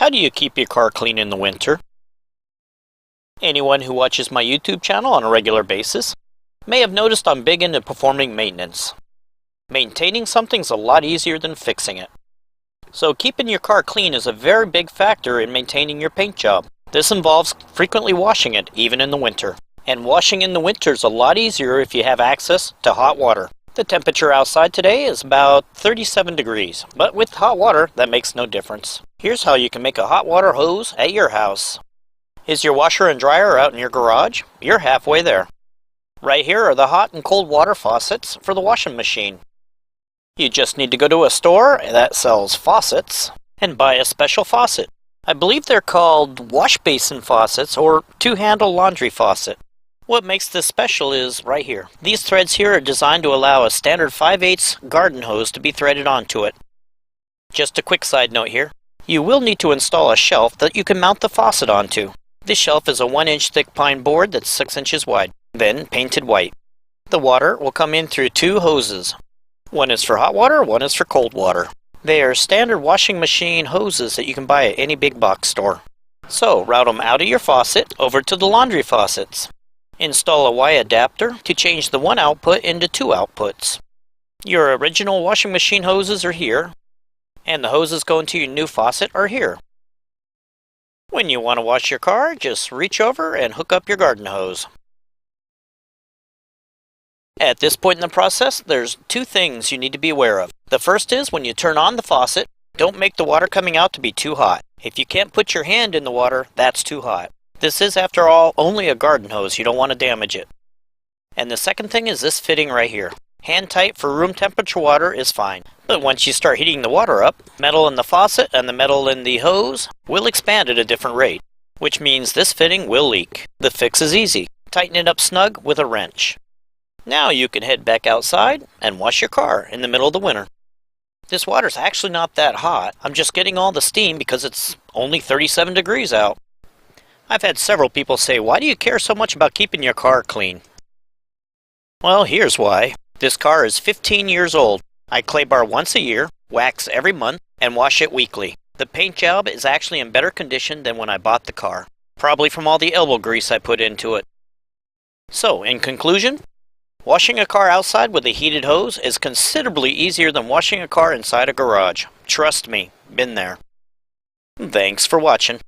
How do you keep your car clean in the winter? Anyone who watches my YouTube channel on a regular basis may have noticed I'm big into performing maintenance. Maintaining something's a lot easier than fixing it. So keeping your car clean is a very big factor in maintaining your paint job. This involves frequently washing it, even in the winter. And washing in the winter is a lot easier if you have access to hot water. The temperature outside today is about 37 degrees, but with hot water, that makes no difference. Here's how you can make a hot water hose at your house. Is your washer and dryer out in your garage? You're halfway there. Right here are the hot and cold water faucets for the washing machine. You just need to go to a store that sells faucets and buy a special faucet. I believe they're called wash basin faucets or two-handle laundry faucet. What makes this special is right here. These threads here are designed to allow a standard 5/8 garden hose to be threaded onto it. Just a quick side note here. You will need to install a shelf that you can mount the faucet onto. This shelf is a 1-inch thick pine board that's 6 inches wide, then painted white. The water will come in through two hoses. One is for hot water, one is for cold water. They are standard washing machine hoses that you can buy at any big box store. So route them out of your faucet over to the laundry faucets. Install a Y adapter to change the one output into two outputs. Your original washing machine hoses are here, and the hoses going to your new faucet are here. When you want to wash your car, just reach over and hook up your garden hose. At this point in the process, there's two things you need to be aware of. The first is when you turn on the faucet, don't make the water coming out to be too hot. If you can't put your hand in the water, that's too hot. This is, after all, only a garden hose. You don't want to damage it. And the second thing is this fitting right here. Hand tight for room temperature water is fine. But once you start heating the water up, metal in the faucet and the metal in the hose will expand at a different rate, which means this fitting will leak. The fix is easy. Tighten it up snug with a wrench. Now you can head back outside and wash your car in the middle of the winter. This water's actually not that hot. I'm just getting all the steam because it's only 37 degrees out. I've had several people say, why do you care so much about keeping your car clean? Well, here's why. This car is 15 years old. I clay bar once a year, wax every month, and wash it weekly. The paint job is actually in better condition than when I bought the car, probably from all the elbow grease I put into it. So, in conclusion, washing a car outside with a heated hose is considerably easier than washing a car inside a garage. Trust me, been there. Thanks for watching.